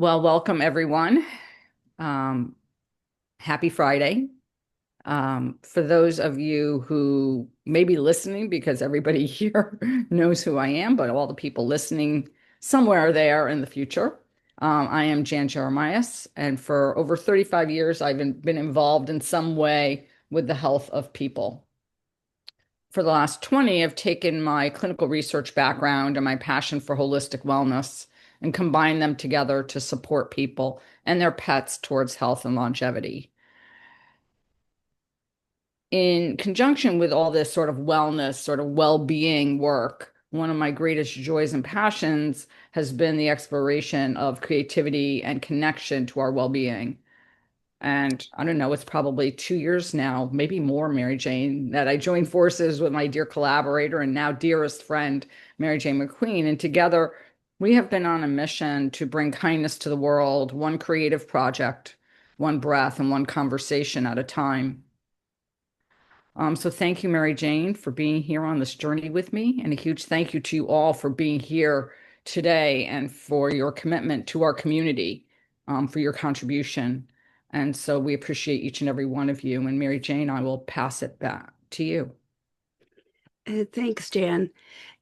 Well, welcome everyone. Um, Happy Friday. For those of you who may be listening, because everybody here knows who I am, but all the people listening somewhere there in the future, I am Jan Jeremias, and for over 35 years, I've been involved in some way with the health of people. For the last 20, I've taken my clinical research background and my passion for holistic wellness and combined them together to support people and their pets towards health and longevity. In conjunction with all this sort of wellness, sort of well-being work, one of my greatest joys and passions has been the exploration of creativity and connection to our well-being. And I don't know, it's probably 2 years now, maybe more, Mary Jane, that I joined forces with my dear collaborator and now dearest friend, Mary Jane McQueen. And together we have been on a mission to bring kindness to the world, one creative project, one breath, and one conversation at a time. So thank you, Mary Jane, for being here on this journey with me. And a huge thank you to you all for being here today and for your commitment to our community, for your contribution. And so we appreciate each and every one of you. And Mary Jane, I will pass it back to you. Thanks, Jan.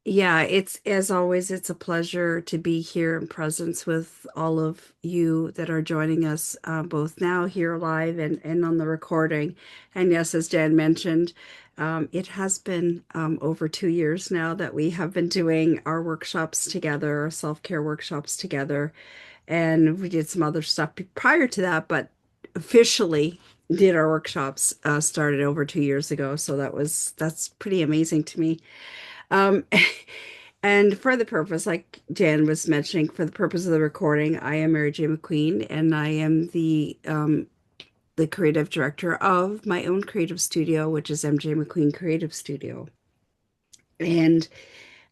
Yeah, it's as always, it's a pleasure to be here in presence with all of you that are joining us both now here live and on the recording. And yes, as Jan mentioned, it has been over 2 years now that we have been doing our workshops together, our self-care workshops together. And we did some other stuff prior to that, but officially did our workshops started over 2 years ago. So that's pretty amazing to me. Um, and for the purpose, like Jan was mentioning, for the purpose of the recording, I am Mary J. McQueen, and I am the creative director of my own creative studio, which is MJ McQueen Creative Studio. And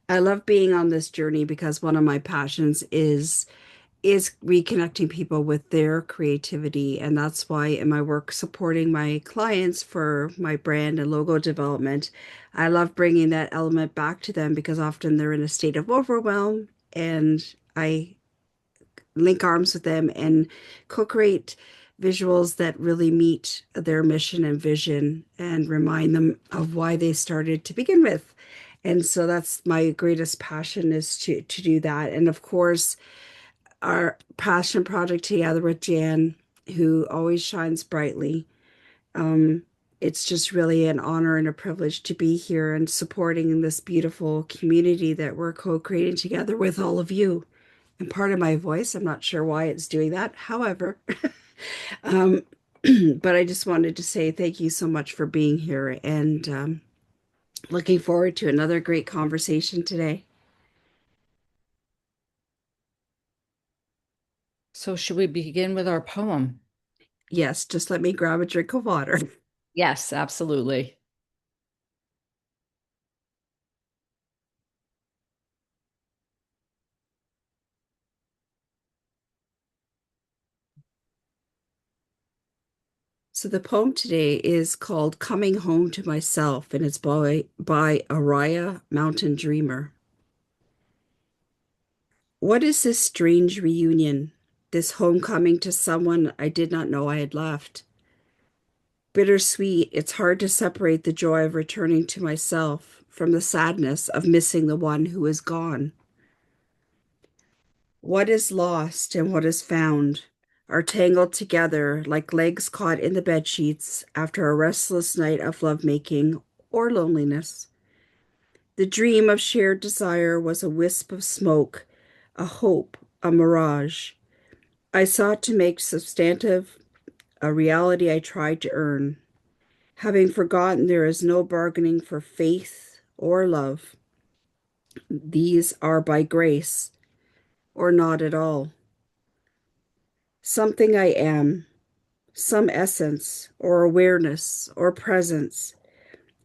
I love being on this journey because one of my passions is reconnecting people with their creativity. And that's why in my work supporting my clients for my brand and logo development, I love bringing that element back to them because often they're in a state of overwhelm and I link arms with them and co-create visuals that really meet their mission and vision and remind them of why they started to begin with. And so that's my greatest passion is to do that. And of course, our passion project together with Jan, who always shines brightly. Um, it's just really an honor and a privilege to be here and supporting this beautiful community that we're co-creating together with all of you. And part of my voice, I'm not sure why it's doing that. However, um, but I just wanted to say thank you so much for being here and looking forward to another great conversation today. So should we begin with our poem? Yes, just let me grab a drink of water. Yes, absolutely. So the poem today is called Coming Home to Myself, and it's by Araya Mountain Dreamer. What is this strange reunion, this homecoming to someone I did not know I had left? Bittersweet, it's hard to separate the joy of returning to myself from the sadness of missing the one who is gone. What is lost and what is found are tangled together like legs caught in the bed sheets after a restless night of lovemaking or loneliness. The dream of shared desire was a wisp of smoke, a hope, a mirage. I sought to make substantive a reality I tried to earn, having forgotten there is no bargaining for faith or love. These are by grace or not at all. Something I am, some essence or awareness or presence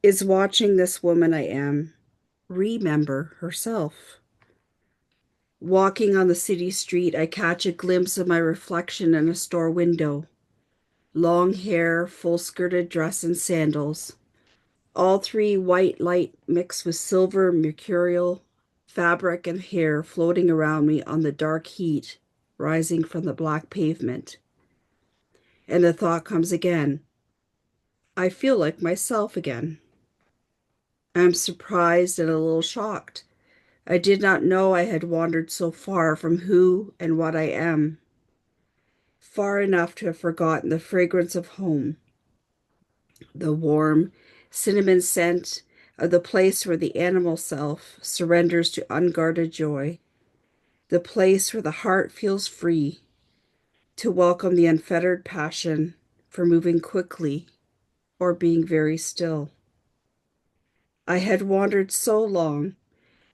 is watching this woman I am remember herself. Walking on the city street, I catch a glimpse of my reflection in a store window. Long hair, full skirted dress, and sandals. All three white light mixed with silver, mercurial fabric, and hair floating around me on the dark heat, rising from the black pavement. And the thought comes again, I feel like myself again. I'm surprised and a little shocked. I did not know I had wandered so far from who and what I am, far enough to have forgotten the fragrance of home, the warm cinnamon scent of the place where the animal self surrenders to unguarded joy, the place where the heart feels free to welcome the unfettered passion for moving quickly or being very still. I had wandered so long,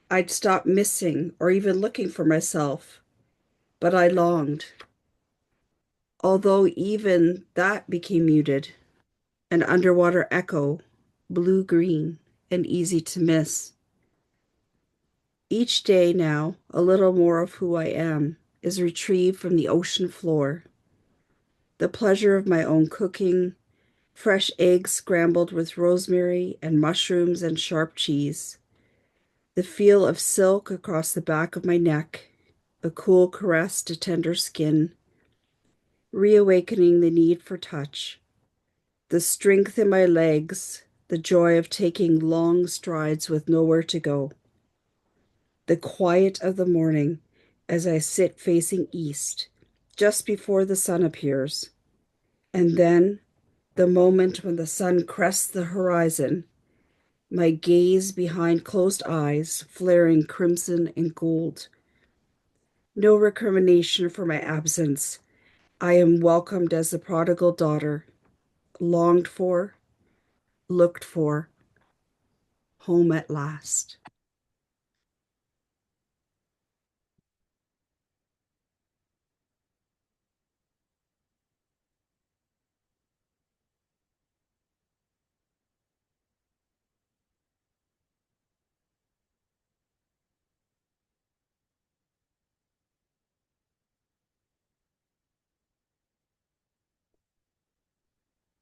I'd stopped missing or even looking for myself, but I longed. Although even that became muted, an underwater echo, blue green and easy to miss. Each day now, a little more of who I am is retrieved from the ocean floor. The pleasure of my own cooking, fresh eggs scrambled with rosemary and mushrooms and sharp cheese, the feel of silk across the back of my neck, a cool caress to tender skin, reawakening the need for touch, the strength in my legs, the joy of taking long strides with nowhere to go, the quiet of the morning as I sit facing east just before the sun appears, and then the moment when the sun crests the horizon, my gaze behind closed eyes flaring crimson and gold. No recrimination for my absence. I am welcomed as the prodigal daughter, longed for, looked for, home at last.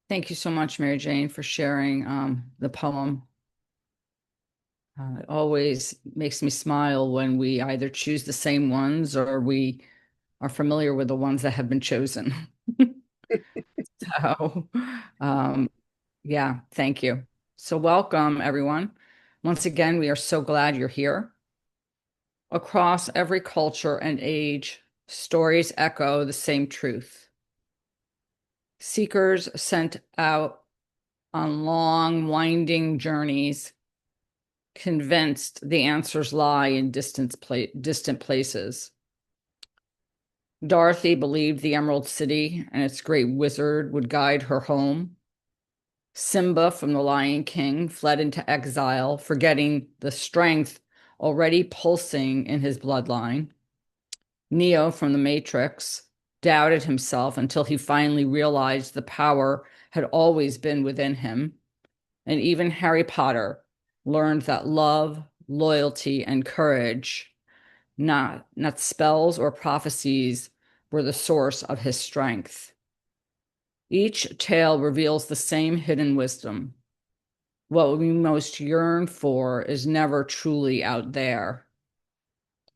Thank you so much, Mary Jane, for sharing the poem. It always makes me smile when we either choose the same ones or we are familiar with the ones that have been chosen. So, um, yeah, thank you. So, welcome, everyone. Once again, we are so glad you're here. Across every culture and age, stories echo the same truth. Seekers sent out on long, winding journeys, convinced the answers lie in distant places. Dorothy believed the Emerald City and its great wizard would guide her home. Simba from the Lion King fled into exile, forgetting the strength already pulsing in his bloodline. Neo from the Matrix doubted himself until he finally realized the power had always been within him. And even Harry Potter learned that love, loyalty, and courage, not spells or prophecies, were the source of his strength. Each tale reveals the same hidden wisdom. What we most yearn for is never truly out there.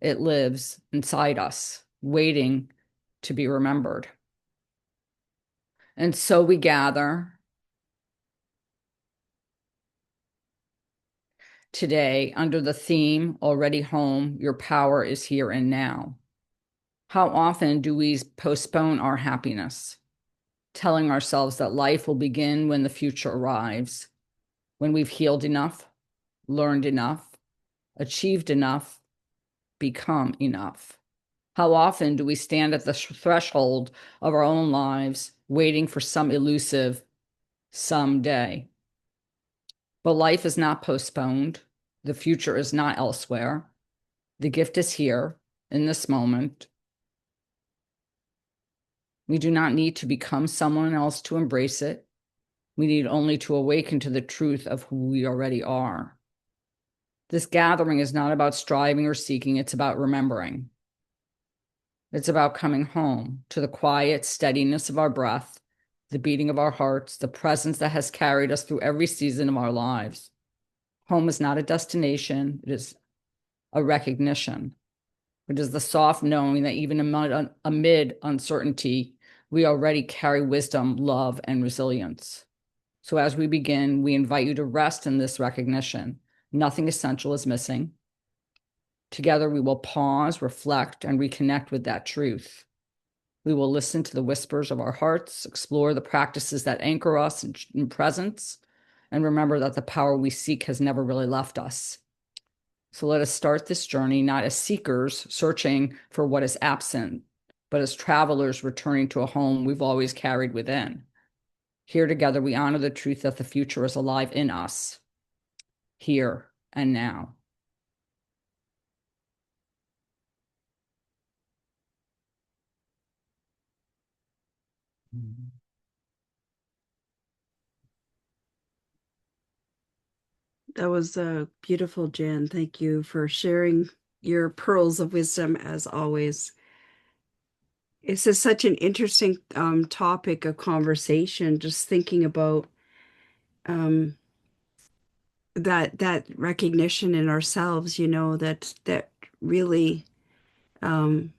It lives inside us, waiting to be remembered. And so we gather today under the theme, Already Home, Your Power is Here and Now. How often do we postpone our happiness, telling ourselves that life will begin when the future arrives, when we've healed enough, learned enough, achieved enough, become enough? How often do we stand at the threshold of our own lives, waiting for some elusive someday? But life is not postponed. The future is not elsewhere. The gift is here in this moment. We do not need to become someone else to embrace it. We need only to awaken to the truth of who we already are. This gathering is not about striving or seeking, it's about remembering. It's about coming home to the quiet steadiness of our breath, the beating of our hearts, the presence that has carried us through every season of our lives. Home is not a destination, it is a recognition. It is the soft knowing that even amid uncertainty, we already carry wisdom, love, and resilience. So as we begin, we invite you to rest in this recognition. Nothing essential is missing. Together, we will pause, reflect, and reconnect with that truth. We will listen to the whispers of our hearts, explore the practices that anchor us in presence, and remember that the power we seek has never really left us. So let us start this journey not as seekers searching for what is absent, but as travelers returning to a home we've always carried within. Here together, we honor the truth that the future is alive in us, here and now. That was beautiful, Jan. Thank you for sharing your pearls of wisdom as always. It's just such an interesting topic of conversation, just thinking about um, that recognition in ourselves, that really um,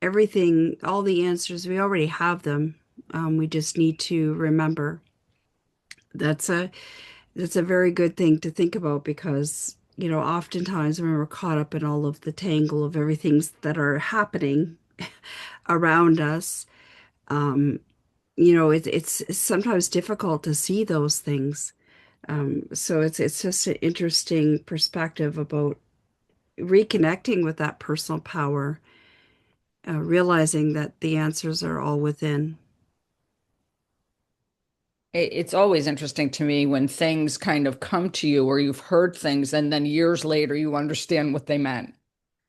everything, all the answers, we already have them. We just need to remember. That's a that's a very good thing to think about because, oftentimes when we're caught up in all of the tangle of everything's that are happening around us, um, it's sometimes difficult to see those things. So it's just an interesting perspective about reconnecting with that personal power, realizing that the answers are all within. It's always interesting to me when things kind of come to you or you've heard things and then years later you understand what they meant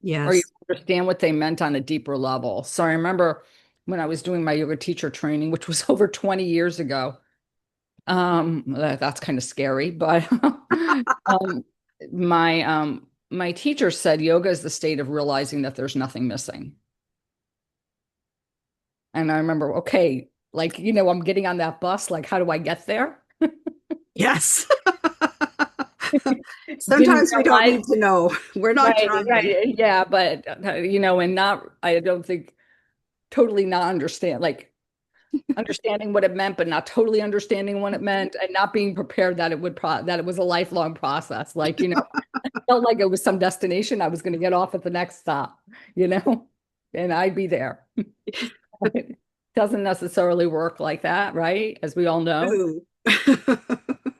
or you Yes. understand what they meant on a deeper level. So I remember when I was doing my yoga teacher training, which was over 20 years ago. That's kind of scary, but um, my teacher said yoga is the state of realizing that there's nothing missing. And I remember, okay, like, I'm getting on that bus, like, how do I get there? Yes. Didn't Sometimes we don't realize, need to know. We're not right, driving. right, yeah, but and not, I don't think totally not understand, like understanding what it meant, but not totally understanding what it meant, and not being prepared that that it was a lifelong process. Like, felt like it was some destination I was going to get off at the next stop, you know, and I'd be there. It doesn't necessarily work like that, right? As we all know. Ooh.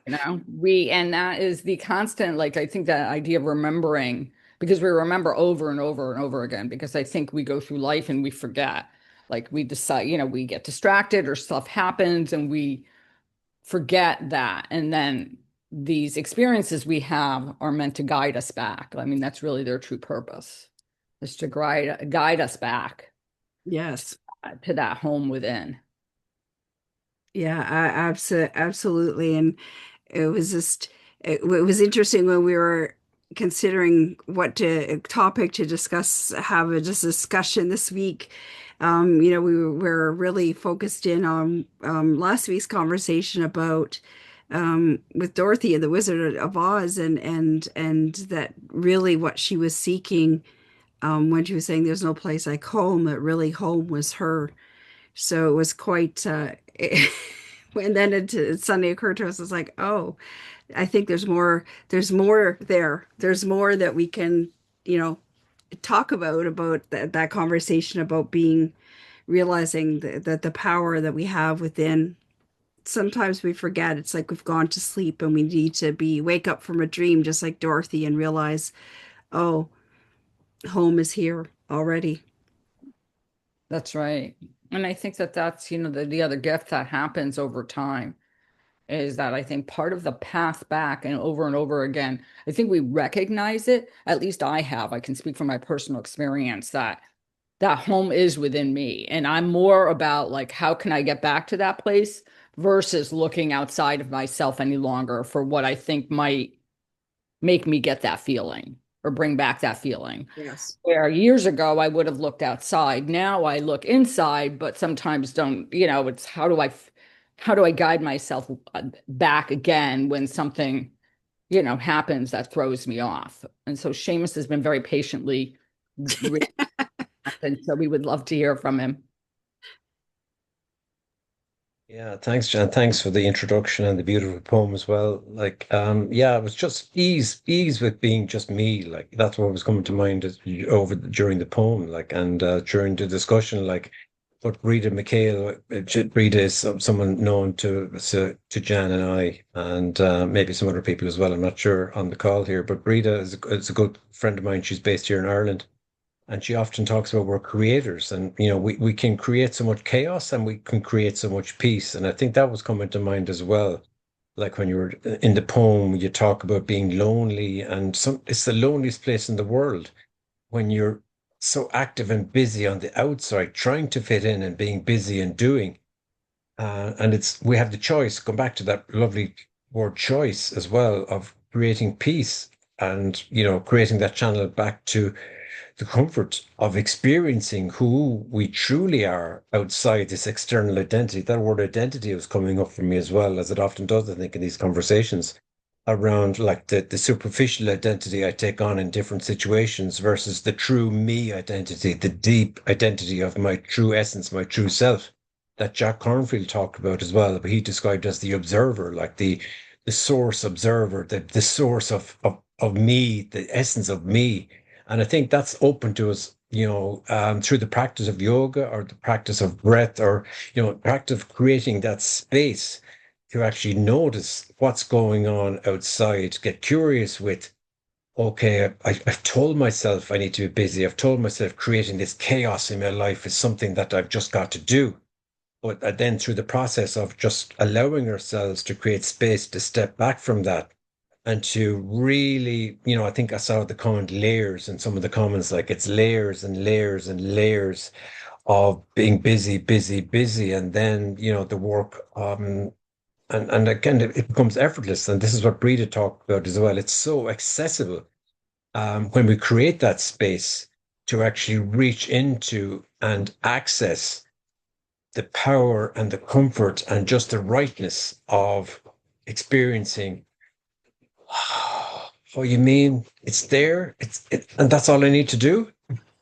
And that is the constant, like, I think that idea of remembering, because we remember over and over and over again, because I think we go through life and we forget. Like we decide, we get distracted or stuff happens and we forget that. And then these experiences we have are meant to guide us back. I mean, that's really their true purpose, is to guide us back Yes. to that home within. Yeah, absolutely. And it was interesting when we were considering what topic to discuss, have a just discussion this week. We were really focused in on last week's conversation about with Dorothy and the Wizard of Oz, and that really what she was seeking when she was saying there's no place like home, that really home was her. So it was quite, and then it suddenly occurred to us, it's like, oh, I think there's more there. There's more that we can, you know, talk about that conversation about realizing that the power that we have within. Sometimes we forget. It's like we've gone to sleep and we need to wake up from a dream, just like Dorothy, and realize, oh, home is here already. That's right. And I think that that's, the other gift that happens over time is that I think part of the path back and over again, I think we recognize it. At least I have. I can speak from my personal experience that that home is within me. And I'm more about like, how can I get back to that place versus looking outside of myself any longer for what I think might make me get that feeling or bring back that feeling. Yes. Where years ago I would have looked outside. Now I look inside, but sometimes don't, it's how do I guide myself back again when something, happens that throws me off. And so Seamus has been very patiently And so we would love to hear from him. Yeah, thanks, Jan. Thanks for the introduction and the beautiful poem as well. Like, yeah, it was just ease with being just me. Like, that's what was coming to mind during the poem, like, and during the discussion, like, but Rita McHale, Rita is someone known to Jan and I, and maybe some other people as well. I'm not sure on the call here, but Rita is a good friend of mine. She's based here in Ireland. And she often talks about we're creators and, we can create so much chaos and we can create so much peace. And I think that was coming to mind as well. Like when you were in the poem, you talk about being lonely and it's the loneliest place in the world when you're so active and busy on the outside, trying to fit in and being busy and doing. And we have the choice, come back to that lovely word choice as well of creating peace and, creating that channel back to the comfort of experiencing who we truly are outside this external identity. That word identity was coming up for me as well, as it often does, I think, in these conversations around like the superficial identity I take on in different situations versus the true me identity, the deep identity of my true essence, my true self that Jack Cornfield talked about as well, but he described as the observer, like the source observer, the source of me, the essence of me. And I think that's open to us, through the practice of yoga or the practice of breath or, practice of creating that space to actually notice what's going on outside, get curious with, okay, I've told myself I need to be busy. I've told myself creating this chaos in my life is something that I've just got to do. But then through the process of just allowing ourselves to create space to step back from that and to really, I think I saw the comment layers and some of the comments like it's layers and layers and layers of being busy, busy, busy. And then, the work, and again, it becomes effortless. And this is what Breda talked about as well. It's so accessible when we create that space to actually reach into and access the power and the comfort and just the rightness of experiencing. Oh, you mean it's there? And that's all I need to do?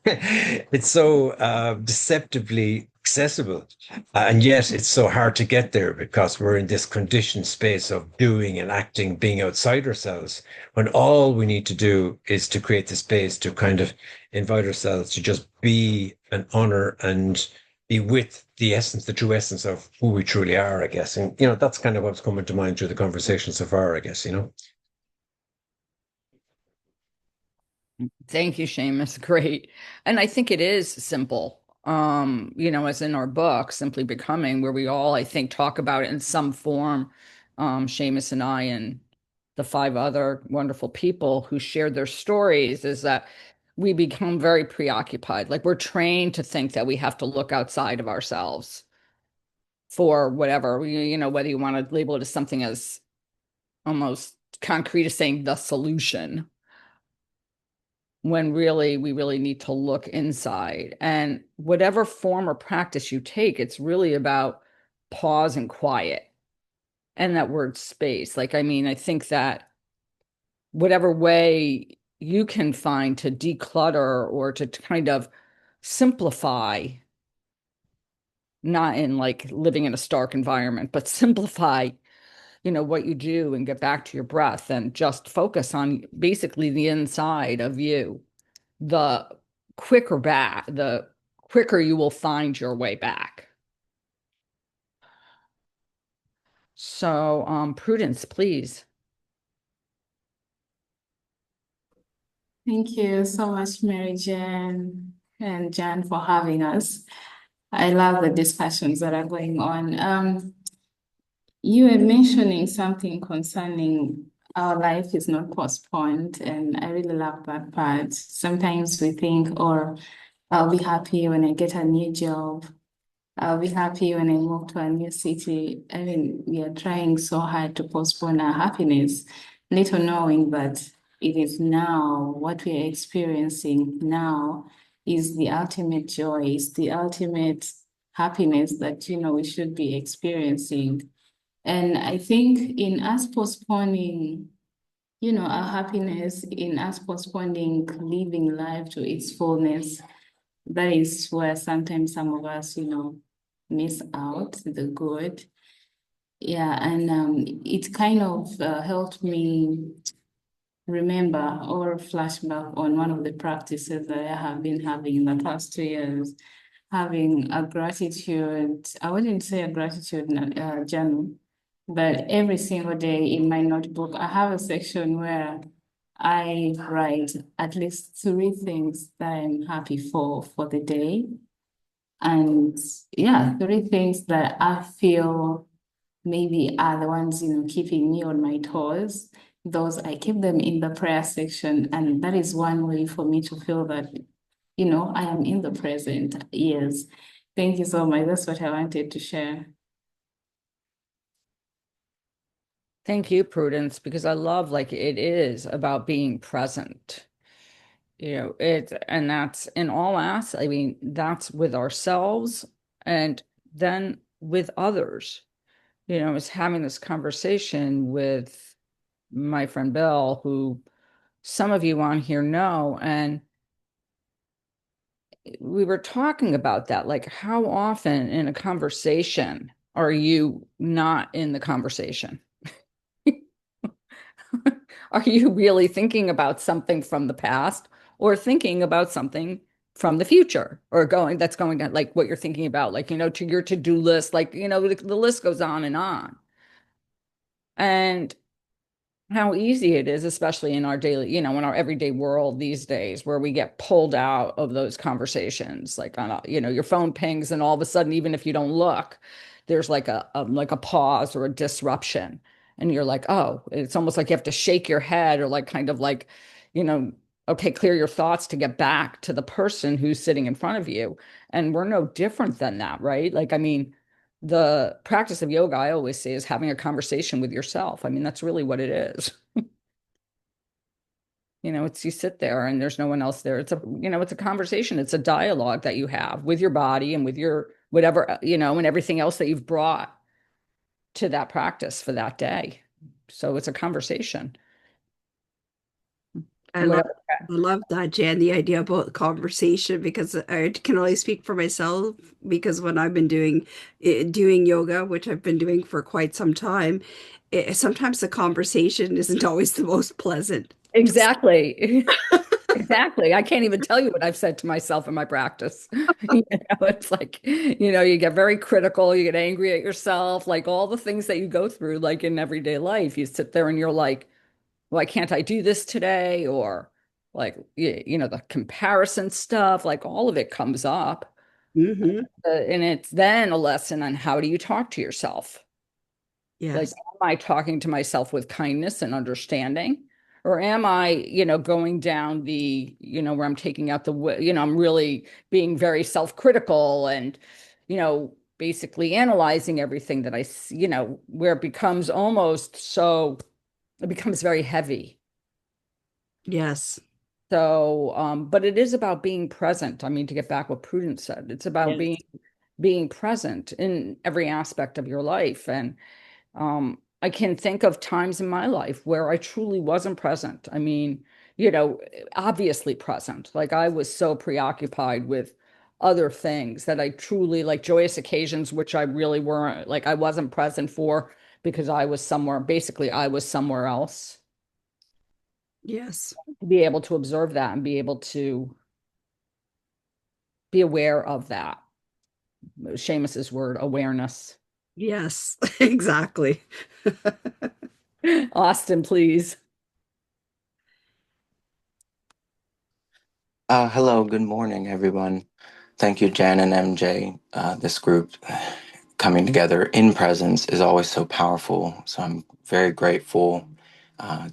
It's so deceptively accessible. And yet it's so hard to get there because we're in this conditioned space of doing and acting, being outside ourselves, when all we need to do is to create the space to kind of invite ourselves to just be and honor and be with the essence, the true essence of who we truly are, I guess. And, that's kind of what's coming to mind through the conversation so far, I guess. Thank you, Seamus. Great. And I think it is simple. As in our book, Simply Becoming, where we all, I think, talk about it in some form, Seamus and I and the five other wonderful people who shared their stories, is that we become very preoccupied. Like we're trained to think that we have to look outside of ourselves for whatever, whether you want to label it as something as almost concrete as saying the solution when really we really need to look inside. And whatever form or practice you take, it's really about pause and quiet and that word space. Like, I mean, I think that whatever way you can find to declutter or to kind of simplify, not in like living in a stark environment, but simplify, what you do and get back to your breath and just focus on basically the inside of you, the the quicker you will find your way back. So, Prudence, please. Thank you so much, Mary Jane and Jan, for having us. I love the discussions that are going on. You were mentioning something concerning our life is not postponed, and I really love that part. Sometimes we think, or I'll be happy when I get a new job. I'll be happy when I move to a new city. I mean, we are trying so hard to postpone our happiness, little knowing that it is now, what we are experiencing now is the ultimate joy, is the ultimate happiness that, we should be experiencing. And I think in us postponing our happiness in us postponing living life to its fullness. That is where sometimes some of us, miss out the good. Yeah, and it kind of helped me remember or flashback on one of the practices that I have been having in the past 2 years, having a gratitude, I wouldn't say a gratitude journal, but every single day in my notebook, I have a section where I write at least 3 things that I'm happy for the day. And yeah, 3 things that I feel maybe are the ones, keeping me on my toes. Those I keep them in the prayer section. And that is one way for me to feel that, I am in the present. Yes. Thank you so much. That's what I wanted to share. Thank you, Prudence, because I love like it is about being present. And that's in all aspects. I mean, that's with ourselves and then with others. I was having this conversation with my friend Bill, who some of you on here know, and we were talking about that. Like, how often in a conversation are you not in the conversation? Are you really thinking about something from the past or thinking about something from the future or that's going to like what you're thinking about, like, to your to-do list, like, the list goes on and on. And how easy it is, especially in our daily, in our everyday world these days, where we get pulled out of those conversations, like on your phone pings, and all of a sudden, even if you don't look, there's like a pause or a disruption, and you're like, oh, it's almost like you have to shake your head or like kind of like, you know, okay, clear your thoughts to get back to the person who's sitting in front of you, and we're no different than that, right? Like, I mean, the practice of yoga, I always say, is having a conversation with yourself. I mean, that's really what it is. It's you sit there and there's no one else there. It's a conversation. It's a dialogue that you have with your body and with your whatever, and everything else that you've brought to that practice for that day. So it's a conversation. I love Whatever. I love that, Jan, the idea about conversation, because I can only speak for myself, because when I've been doing yoga, which I've been doing for quite some time, sometimes the conversation isn't always the most pleasant. Just Exactly. Exactly. I can't even tell you what I've said to myself in my practice. It's like, you get very critical, you get angry at yourself, like all the things that you go through, like in everyday life. You sit there and you're like, why can't I do this today? Or like, the comparison stuff, like all of it comes up. hmm And it's then a lesson on how do you talk to yourself? Like, Yes. am I talking to myself with kindness and understanding? Or am I, going down where I'm taking out I'm really being very self-critical and, basically analyzing everything that where it becomes almost so, it becomes very heavy. Yes. So, but it is about being present. I mean, to get back what Prudence said, it's about Yes. being present in every aspect of your life. And I can think of times in my life where I truly wasn't present. I mean, obviously present. Like I was so preoccupied with other things that I truly like joyous occasions, which I really weren't like I wasn't present for because I was somewhere else. Yes. To be able to observe that and be able to be aware of that. Seamus's word, awareness. Yes. Exactly. Austin, please. Hello, good morning, everyone. Thank you, Jan and MJ. This group coming together in presence is always so powerful. So I'm very grateful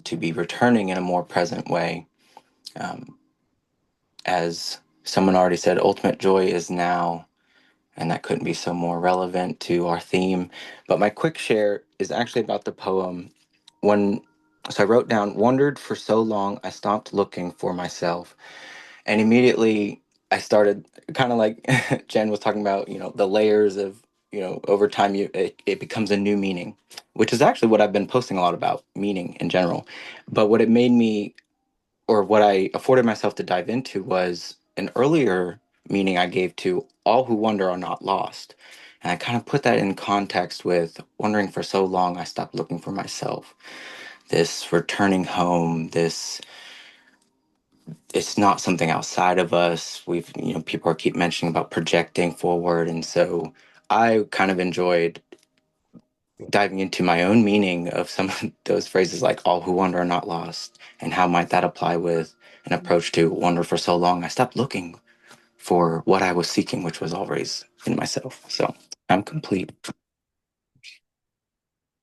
to be returning in a more present way. Um, as someone already said, ultimate joy is now, and that couldn't be so more relevant to our theme. But my quick share is actually about the poem. When so I wrote down, wandered for so long, I stopped looking for myself. And immediately I started kind of like Jen was talking about, the layers of over time it becomes a new meaning, which is actually what I've been posting a lot about, meaning in general. But what it made me, or what I afforded myself to dive into, was an earlier meaning I gave to all who wander are not lost. And I kind of put that in context with wandering for so long, I stopped looking for myself. This returning home, this, it's not something outside of us. People are keep mentioning about projecting forward. And so I kind of enjoyed diving into my own meaning of some of those phrases, like all who wander are not lost, and how might that apply with an approach to wander for so long I stopped looking for what I was seeking, which was always in myself. So I'm complete.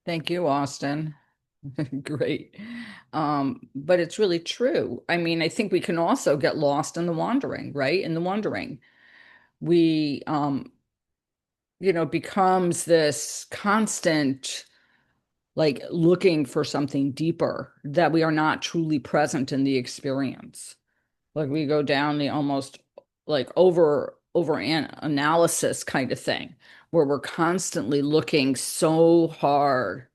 Thank you, Austin. Great. But it's really true. I mean, I think we can also get lost in the wandering, right? In the wandering. We becomes this constant, like looking for something deeper, that we are not truly present in the experience. Like we go down the almost like over analysis kind of thing, where we're constantly looking so hard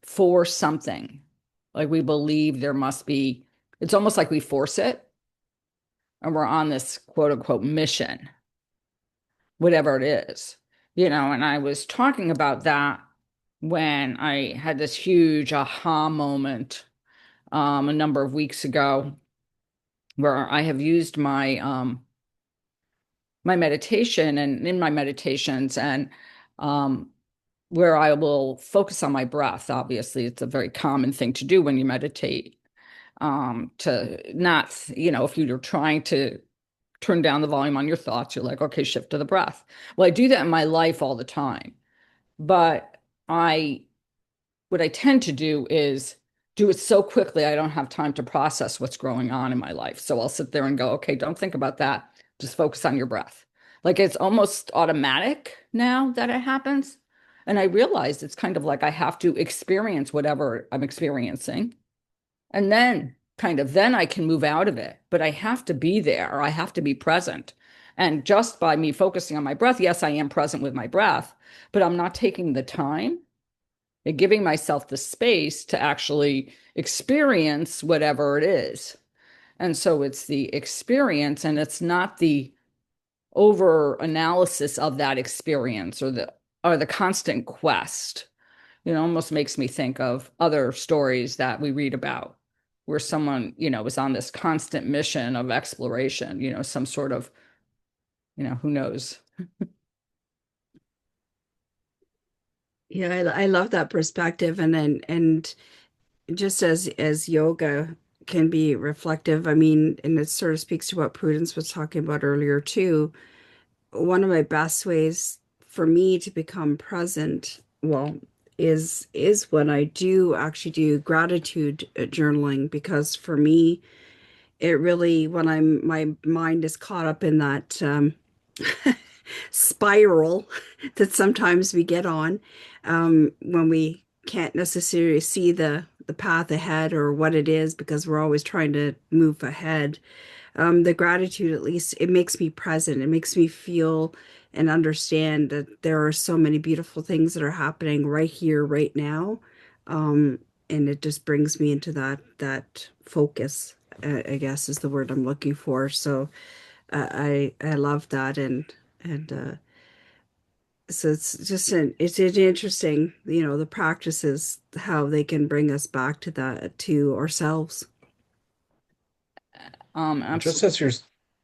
for something. Like we believe there must be, it's almost like we force it, and we're on this quote unquote mission, whatever it is. And I was talking about that when I had this huge aha moment a number of weeks ago, where I have used my meditation, and in my meditations, and um, where I will focus on my breath. Obviously, it's a very common thing to do when you meditate. To not, if you're trying to turn down the volume on your thoughts, you're like, okay, shift to the breath. Well, I do that in my life all the time, but I what I tend to do is do it so quickly I don't have time to process what's going on in my life. So I'll sit there and go, okay, don't think about that. Just focus on your breath. Like it's almost automatic now that it happens. And I realized it's kind of like I have to experience whatever I'm experiencing. And then I can move out of it. But I have to be there. I have to be present. And just by me focusing on my breath, yes, I am present with my breath, but I'm not taking the time and giving myself the space to actually experience whatever it is. And so it's the experience, and it's not the over analysis of that experience, or the constant quest. Almost makes me think of other stories that we read about, where someone, was on this constant mission of exploration, some sort of, who knows. Yeah, I love that perspective, and just as yoga can be reflective, I mean, and it sort of speaks to what Prudence was talking about earlier too. One of my best ways for me to become present, well, is when I do actually do gratitude journaling, because for me, it really, when my mind is caught up in that spiral that sometimes we get on, when we can't necessarily see the path ahead or what it is, because we're always trying to move ahead. The gratitude, at least, it makes me present. It makes me feel and understand that there are so many beautiful things that are happening right here, right now. And it just brings me into that focus, I guess is the word I'm looking for. So I love that, and so it's just it's interesting, the practices, how they can bring us back to that, to ourselves. And just Absolutely. as you're,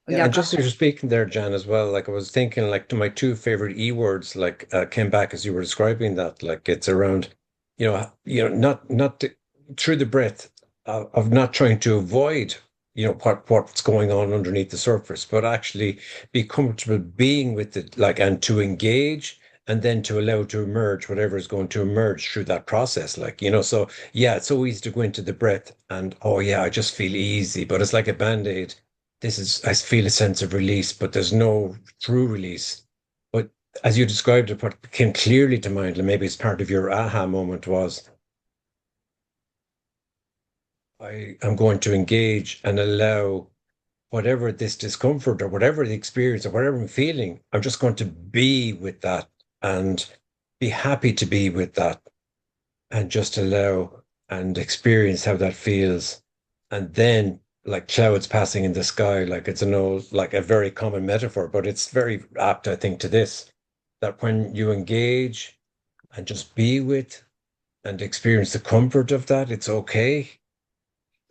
yeah, Yeah, and go just as you're speaking there, Jan, as well, like I was thinking, like to my two favorite E words, like came back as you were describing that, like it's around, not through the breath of not trying to avoid, what's going on underneath the surface, but actually be comfortable being with it, like, and to engage. And then to allow to emerge whatever is going to emerge through that process, like, so yeah, it's so easy to go into the breath and, oh yeah, I just feel easy, but it's like a band-aid. I feel a sense of release, but there's no true release. But as you described it, what came clearly to mind, and maybe it's part of your aha moment, was I am going to engage and allow whatever this discomfort or whatever the experience or whatever I'm feeling, I'm just going to be with that and be happy to be with that and just allow and experience how that feels. And then, like clouds passing in the sky, like it's an old, like a very common metaphor, but it's very apt, I think, to this, that when you engage and just be with and experience the comfort of that, it's okay.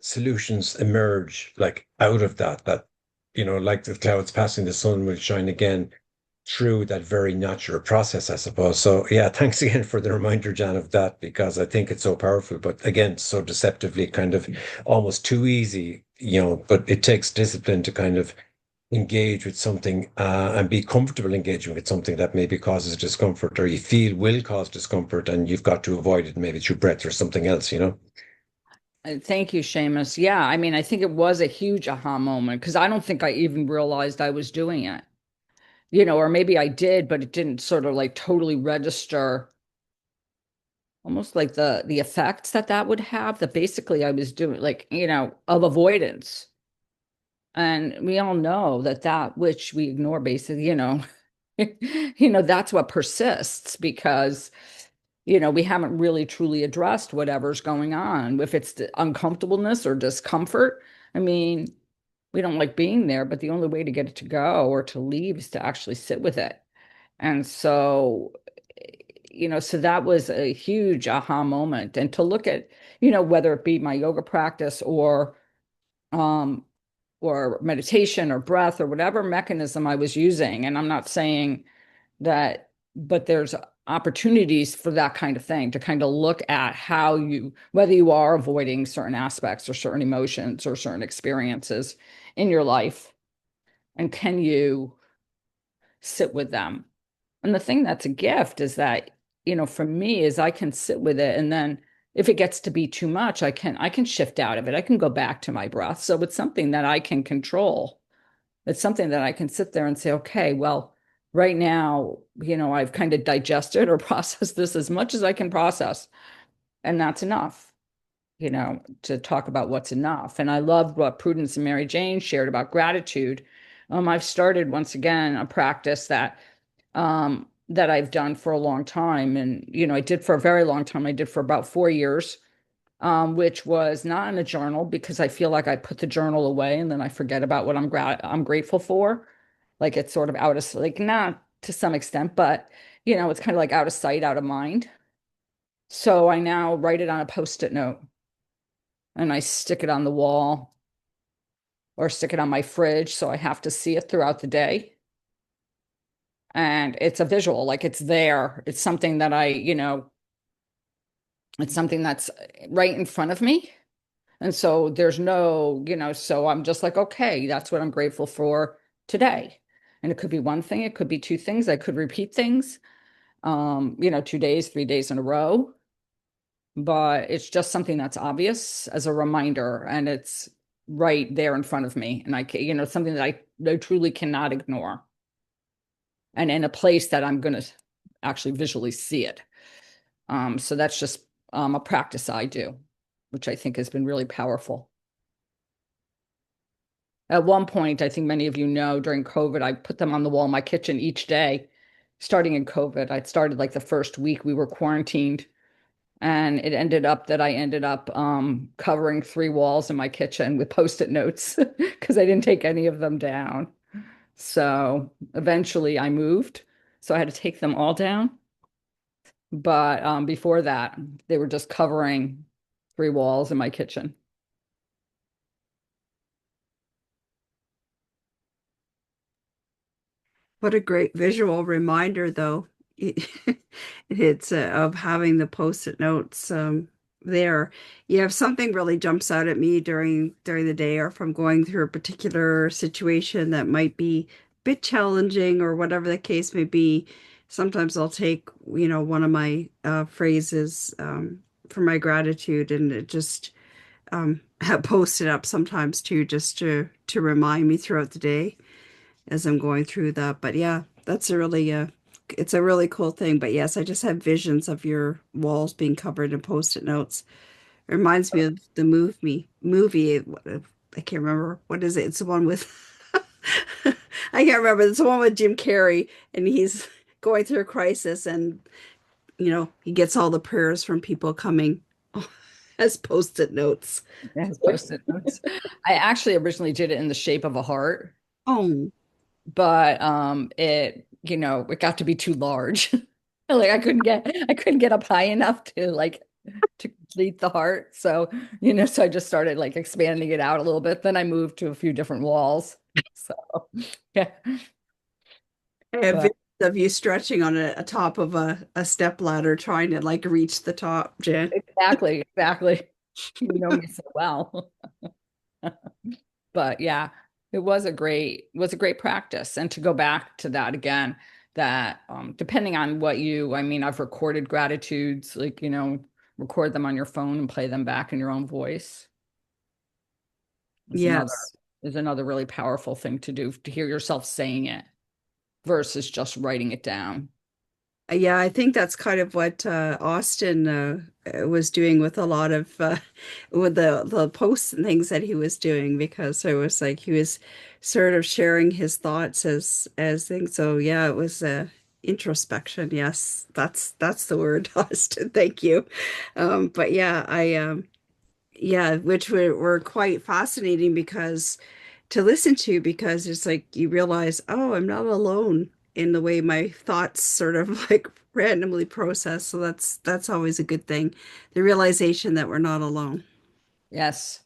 Solutions emerge like out of that, like the clouds passing, the sun will shine again through that very natural process, I suppose. So yeah, thanks again for the reminder, Jan, of that, because I think it's so powerful, but again, so deceptively kind of almost too easy, but it takes discipline to kind of engage with something and be comfortable engaging with something that maybe causes discomfort or you feel will cause discomfort and you've got to avoid it maybe through breath or something else. Thank you, Seamus. Yeah, I mean, I think it was a huge aha moment because I don't think I even realized I was doing it, or maybe I did, but it didn't sort of like totally register almost like the effects that would have, that basically I was doing like, of avoidance. And we all know that which we ignore basically, that's what persists because we haven't really truly addressed whatever's going on. If it's the uncomfortableness or discomfort, I mean, we don't like being there, but the only way to get it to go or to leave is to actually sit with it. And so, so that was a huge aha moment. And to look at, whether it be my yoga practice um, or meditation or breath or whatever mechanism I was using. And I'm not saying that, but there's opportunities for that kind of thing to kind of look at whether you are avoiding certain aspects or certain emotions or certain experiences in your life, and can you sit with them? And the thing that's a gift is that, for me, is I can sit with it, and then if it gets to be too much, I can shift out of it. I can go back to my breath. So it's something that I can control. It's something that I can sit there and say, okay, well, right now, I've kind of digested or processed this as much as I can process. And that's enough, to talk about what's enough. And I loved what Prudence and Mary Jane shared about gratitude. I've started once again a practice that I've done for a long time. And, I did for a very long time. I did for about 4 years, which was not in a journal because I feel like I put the journal away and then I forget about what I'm grateful for. Like it's sort of like not to some extent, but it's kind of like out of sight, out of mind. So I now write it on a post-it note and I stick it on the wall or stick it on my fridge so I have to see it throughout the day. And it's a visual, like it's there. It's something that it's something that's right in front of me. And so there's no, so I'm just like, okay, that's what I'm grateful for today. And it could be one thing, it could be two things. I could repeat things, 2 days, 3 days in a row. But it's just something that's obvious as a reminder, and it's right there in front of me. And I can, something that I truly cannot ignore. And in a place that I'm going to actually visually see it. So that's just a practice I do, which I think has been really powerful. At one point, I think many of you know, during COVID, I put them on the wall in my kitchen each day. Starting in COVID, I'd started like the first week we were quarantined, and it ended up that I ended up covering 3 walls in my kitchen with post-it notes because I didn't take any of them down. So eventually I moved, so I had to take them all down. But before that, they were just covering 3 walls in my kitchen. What a great visual reminder, though. It's of having the post-it notes there. Yeah, if something really jumps out at me during the day, or if I'm going through a particular situation that might be a bit challenging, or whatever the case may be, sometimes I'll take, one of my phrases for my gratitude, and it just post it up sometimes too, just to remind me throughout the day as I'm going through that. But yeah, that's a really it's a really cool thing. But yes, I just have visions of your walls being covered in post-it notes. It reminds me of the movie. I can't remember what is it. It's the one with I can't remember. It's the one with Jim Carrey, and going through a crisis, and he gets all the prayers from people coming as post-it notes. As post-it notes. I actually originally did it in the shape of a heart, Oh, but it got to be too large. Like I couldn't get up high enough to complete the heart. So, so I just started like expanding it out a little bit. Then I moved to a few different walls. So, yeah. I have But visions of you stretching on a top of a step ladder trying to like reach the top, Jen. exactly, exactly. You know me so well. But yeah, it was a great practice. And to go back to that again, that depending on I mean, I've recorded gratitudes, like, record them on your phone and play them back in your own voice. Is another Yes. is another really powerful thing to do, to hear yourself saying it versus just writing it down. Yeah, I think that's kind of what Austin was doing with a lot of with the posts and things that he was doing, because it was like he was sort of sharing his thoughts as things. So yeah, it was introspection. Yes, that's the word, Austin. Thank you. But yeah, yeah, which were quite fascinating because to listen to, because it's like you realize, oh, I'm not alone in the way my thoughts sort of like randomly process. So that's always a good thing. The realization that we're not alone. Yes.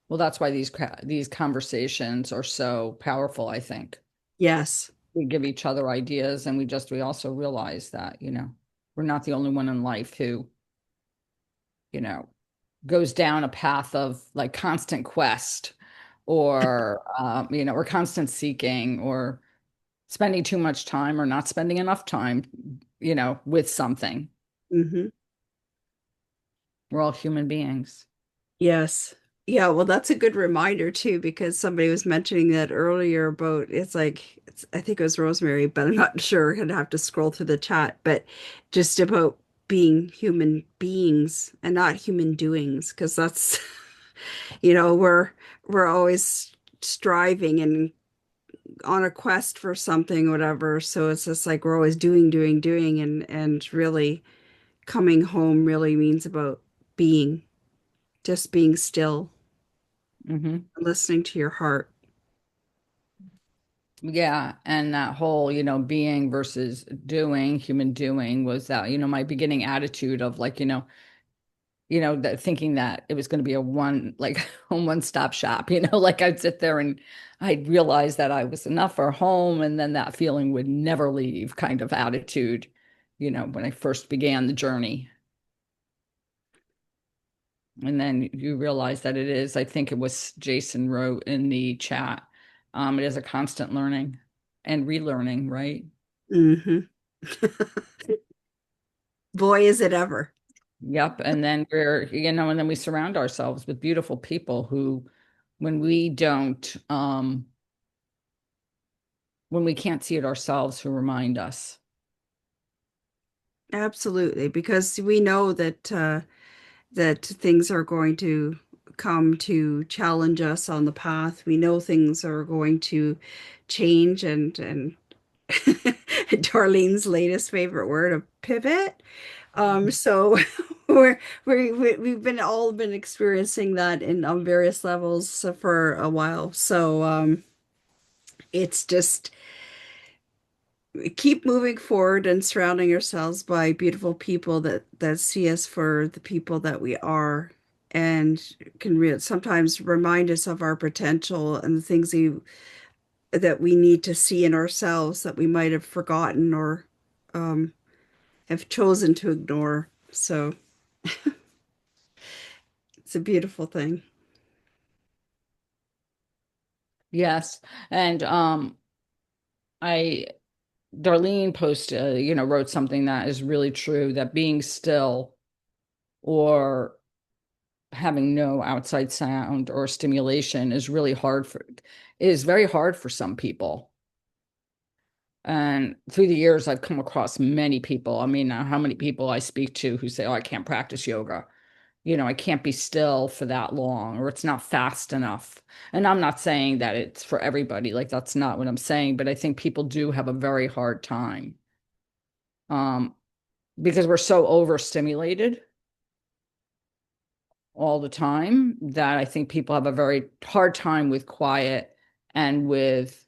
Well, that's why these conversations are so powerful, I think. Yes. We give each other ideas, and we also realize that, we're not the only one in life who, you know, goes down a path of like constant quest or constant seeking or spending too much time or not spending enough time, with something. Hmm. We're all human beings. Yes. Yeah, well, that's a good reminder too, because somebody was mentioning that earlier about it's like I think it was Rosemary, but I'm not sure. I'd have to scroll through the chat, but just about being human beings and not human doings, because that's we're always striving and on a quest for something, whatever. So it's just like we're always doing, doing, doing, and really coming home really means about being, just being still, Hmm. listening to your heart. Yeah, and that whole, being versus doing, human doing was that, my beginning attitude of like, that thinking that it was going to be a a one-stop shop, like I'd sit there and I'd realize that I was enough for home, and then that feeling would never leave kind of attitude, when I first began the journey. And then you realize that I think it was Jason wrote in the chat, it is a constant learning and relearning, right? Hmm. Boy, is it ever. Yep. And then and then we surround ourselves with beautiful people who, when we don't, when we can't see it ourselves, who remind us. Absolutely, because we know that things are going to come to challenge us on the path. We know things are going to change, and Darlene's latest favorite word, a pivot. So we've been all been experiencing that in on various levels for a while. So it's just keep moving forward and surrounding ourselves by beautiful people that see us for the people that we are, and can sometimes remind us of our potential and the things that we need to see in ourselves that we might have forgotten or um, have chosen to ignore. So it's a beautiful thing. Yes. And I Darlene wrote something that is really true, that being still or having no outside sound or stimulation is very hard for some people. And through the years, I've come across many people. I mean, how many people I speak to who say, "Oh, I can't practice yoga. I can't be still for that long, or it's not fast enough." And I'm not saying that it's for everybody. Like, that's not what I'm saying. But I think people do have a very hard time. because we're so overstimulated all the time that I think people have a very hard time with quiet and with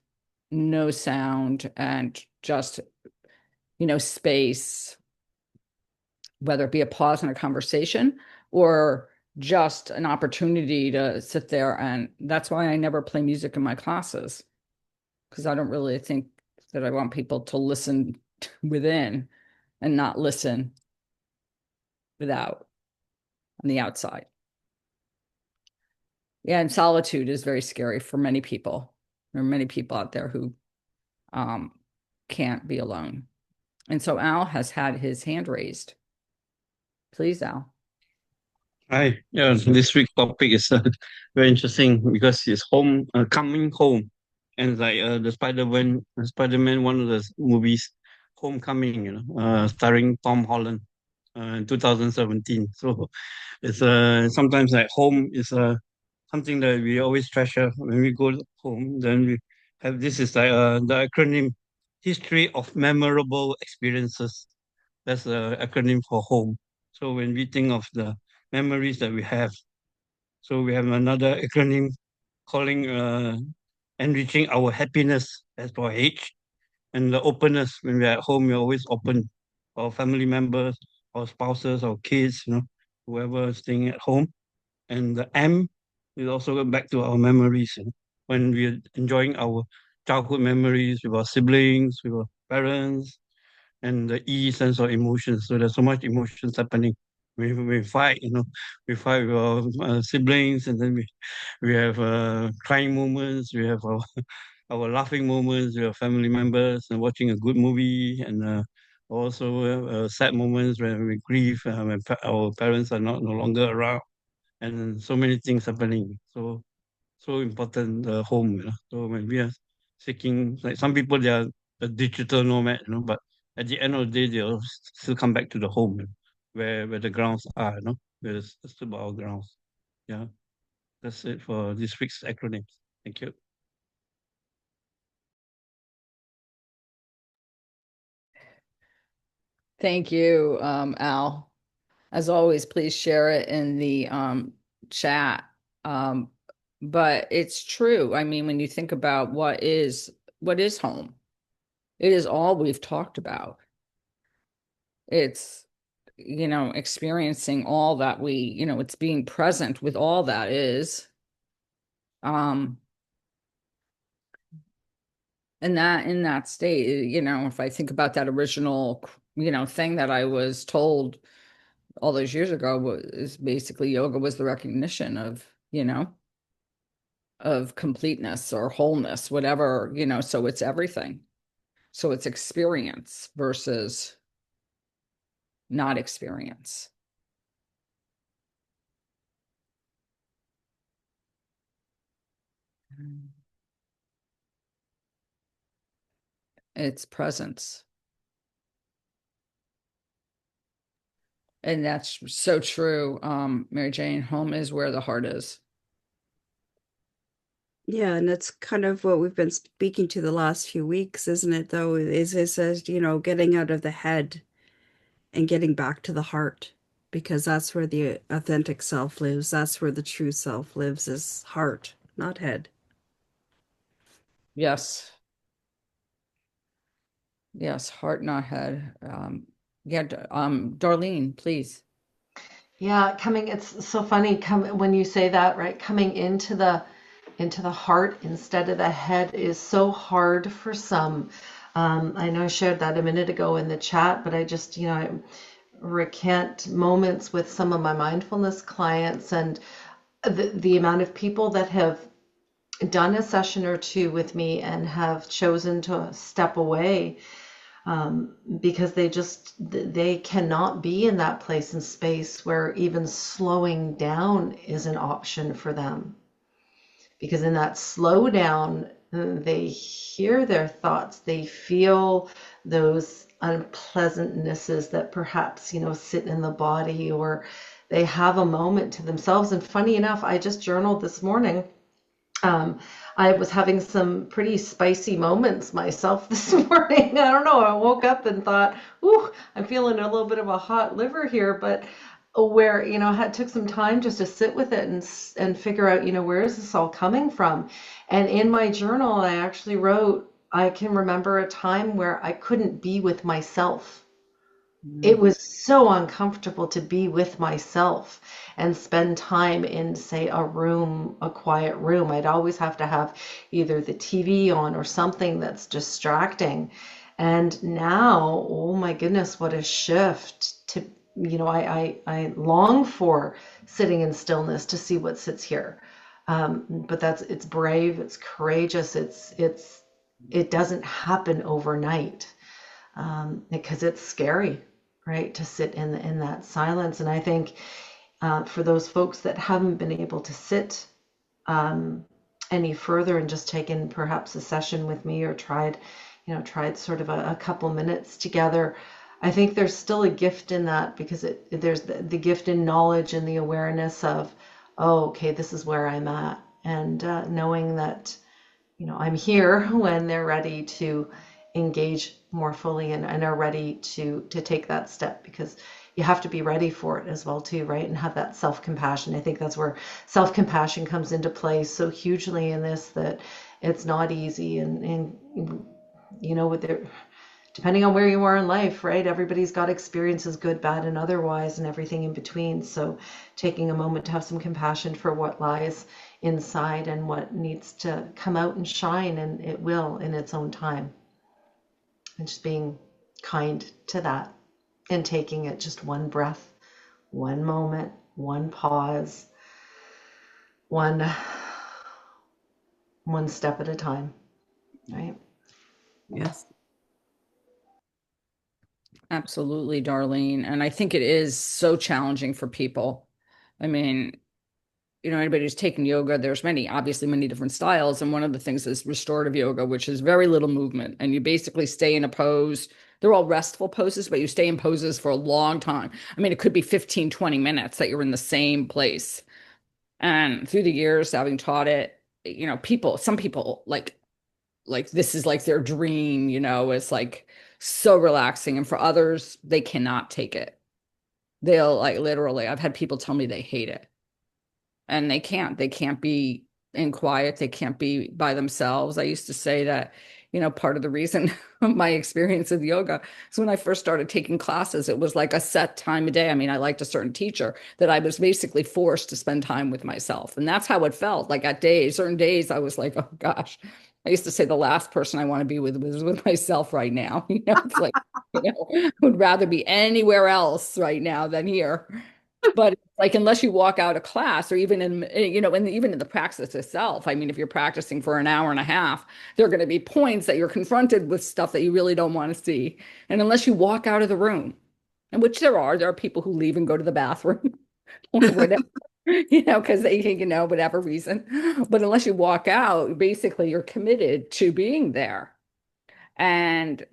no sound and just, space, whether it be a pause in a conversation or just an opportunity to sit there. And that's why I never play music in my classes, because I don't really think that I want people to listen within and not listen without on the outside. Yeah, and solitude is very scary for many people. There are many people out there who um, can't be alone. And so Al has had his hand raised. Please, Al. Hi, yeah, this week's topic is very interesting because it's home, coming home, and like the Spider-Man, one of the movies, Homecoming, starring Tom Holland, in 2017. So it's sometimes like home is something that we always treasure when we go home. Then we have this is like the acronym, History of Memorable Experiences. That's the acronym for home. So when we think of the memories that we have, so we have another acronym calling enriching our happiness as for H, and the openness. When we're at home, we're always open. Our family members, our spouses, our kids, whoever is staying at home. And the M is also back to our memories, when we're enjoying our childhood memories with our siblings, with our parents, and the E sense of emotions. So there's so much emotions happening. We fight, we fight with our siblings, and then we have crying moments, we have our our laughing moments with our family members, and watching a good movie, and also sad moments when we grieve when our parents are not no longer around, and so many things happening. So important, the home, So when we are seeking, like some people, they are a digital nomad, but at the end of the day, they'll still come back to the home, where the grounds are, where it's still our grounds. Yeah, that's it for this week's acronyms. Thank you. Thank you, Al. As always, please share it in the chat. Um, but it's true. I mean, when you think about what is home, it is all we've talked about. It's, experiencing all that it's being present with all that is. And that in that state, if I think about that original, thing that I was told all those years ago, was basically yoga was the recognition of completeness or wholeness, whatever, so it's everything. So it's experience versus not experience. It's presence. And that's so true. Mary Jane, home is where the heart is. Yeah, and that's kind of what we've been speaking to the last few weeks, isn't it, though? Is getting out of the head and getting back to the heart, because that's where the authentic self lives. That's where the true self lives, is heart, not head. Yes. Yes, heart, not head. Yeah, Darlene, please. Yeah, it's so funny when you say that, right? Coming into the heart instead of the head is so hard for some. I know I shared that a minute ago in the chat, but I just, I recant moments with some of my mindfulness clients, and the amount of people that have done a session or two with me and have chosen to step away, because they cannot be in that place and space where even slowing down is an option for them, because in that slowdown they hear their thoughts, they feel those unpleasantnesses that perhaps sit in the body, or they have a moment to themselves. And funny enough, I just journaled this morning Um, I was having some pretty spicy moments myself this morning. I don't know. I woke up and thought, "Ooh, I'm feeling a little bit of a hot liver here," but where, I had took some time just to sit with it and figure out, where is this all coming from? And in my journal, I actually wrote, I can remember a time where I couldn't be with myself. It was so uncomfortable to be with myself and spend time in, say, a room, a quiet room. I'd always have to have either the TV on or something that's distracting. And now, oh my goodness, what a shift to, I long for sitting in stillness to see what sits here. But it's brave, it's courageous, it doesn't happen overnight, because it's scary, right, to sit in that silence. And I think for those folks that haven't been able to sit any further and just taken perhaps a session with me or tried sort of a couple minutes together, I think there's still a gift in that, because there's the gift in knowledge and the awareness of, oh, okay, this is where I'm at, and knowing that I'm here when they're ready to engage more fully and are ready to take that step, because you have to be ready for it as well too, right? And have that self-compassion. I think that's where self-compassion comes into play so hugely in this, that it's not easy, and with their, depending on where you are in life, right? Everybody's got experiences, good, bad, and otherwise, and everything in between. So taking a moment to have some compassion for what lies inside and what needs to come out and shine, and it will in its own time. And just being kind to that and taking it just one breath, one moment, one pause, one step at a time, right? Yes. Absolutely, Darlene. And I think it is so challenging for people. I mean, anybody who's taken yoga, there's obviously many different styles. And one of the things is restorative yoga, which is very little movement. And you basically stay in a pose. They're all restful poses, but you stay in poses for a long time. I mean, it could be 15, 20 minutes that you're in the same place. And through the years, having taught it, some people like this is like their dream, it's like so relaxing. And for others, they cannot take it. They'll like literally, I've had people tell me they hate it, and they can't be in quiet. They can't be by themselves. I used to say that, part of the reason of my experience with yoga is when I first started taking classes, it was like a set time of day. I mean, I liked a certain teacher that I was basically forced to spend time with myself. And that's how it felt. Like at certain days, I was like, oh gosh, I used to say the last person I want to be with was with myself right now. It's like, I would rather be anywhere else right now than here. But it's like, unless you walk out of class, or even even in the practice itself, I mean, if you're practicing for an hour and a half, there are going to be points that you're confronted with stuff that you really don't want to see. And unless you walk out of the room, and which there are people who leave and go to the bathroom or whatever, because they, whatever reason. But unless you walk out, basically you're committed to being there. And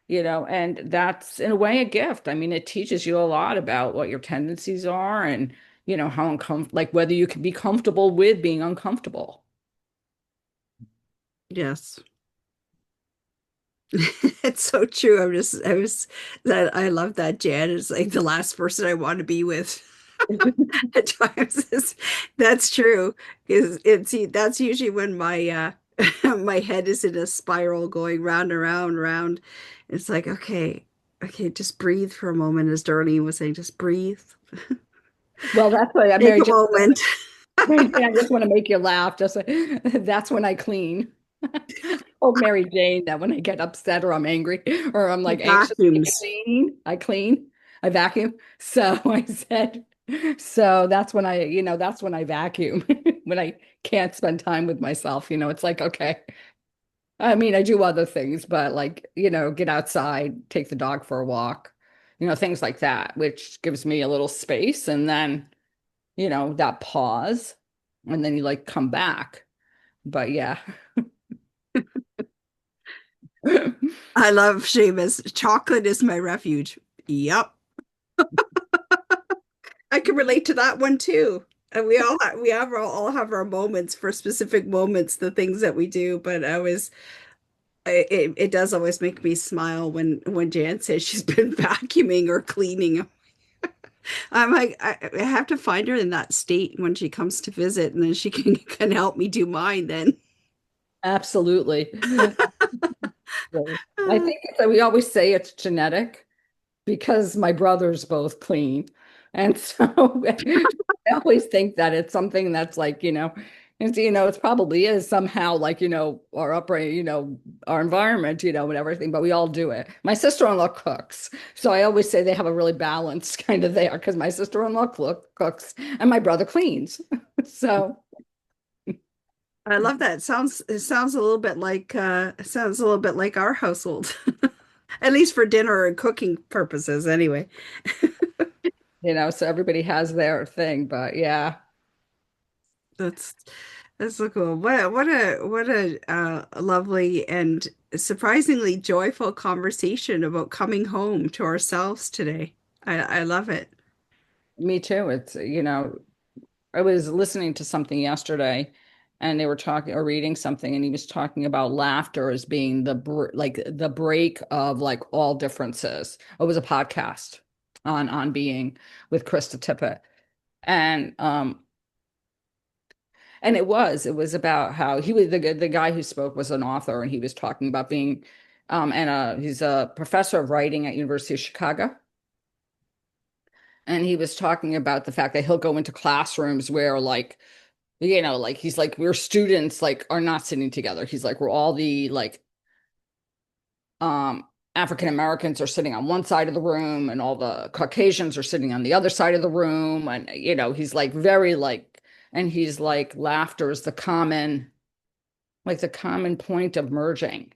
and that's in a way a gift. I mean, it teaches you a lot about what your tendencies are, and, how uncomfortable, like whether you can be comfortable with being uncomfortable. Yes. It's so true. I love that, Jan. It's like the last person I want to be with. At times, that's true. That's usually when my my head is in a spiral going round and round and round. It's like, okay, just breathe for a moment, as Darlene was saying, just breathe. Well, that's why I'm Take Mary a Jo. moment. I just want to make you laugh. Just that's when I clean. Oh, Mary Jane, that when I get upset or I'm angry or I'm like anxious, Vacuums. I clean, I vacuum. So I said, so that's when I vacuum when I can't spend time with myself. It's like, okay. I mean, I do other things, but like, get outside, take the dog for a walk, things like that, which gives me a little space. And then, that pause, and then you like come back. But yeah. I love Seamus. Chocolate is my refuge. Yep. I can relate to that one too. And we all have our moments for specific moments, the things that we do. But it does always make me smile when Jan says she's been vacuuming or cleaning. I'm like, I have to find her in that state when she comes to visit, and then she can help me do mine then. Absolutely. I think we always say it's genetic because my brothers both clean. And so I always think that it's something that's like, it probably is somehow like, our upbringing, our environment, and everything, but we all do it. My sister-in-law cooks. So I always say they have a really balanced kind of there because my sister-in-law cooks and my brother cleans. So I love that. It sounds a little bit like our household. At least for dinner and cooking purposes anyway. so everybody has their thing, but yeah. That's that's so cool. What a lovely and surprisingly joyful conversation about coming home to ourselves today. I love it. Me too. It's, I was listening to something yesterday and they were talking or reading something and he was talking about laughter as being like the break of like all differences. It was a podcast on being with Krista Tippett. And it was about how he was the guy who spoke was an author and he was talking about being and he's a professor of writing at University of Chicago. And he was talking about the fact that he'll go into classrooms where like he's like we're students like are not sitting together. He's like we're all the like um African Americans are sitting on one side of the room and all the Caucasians are sitting on the other side of the room. And he's like very like and he's like laughter is the common point of merging.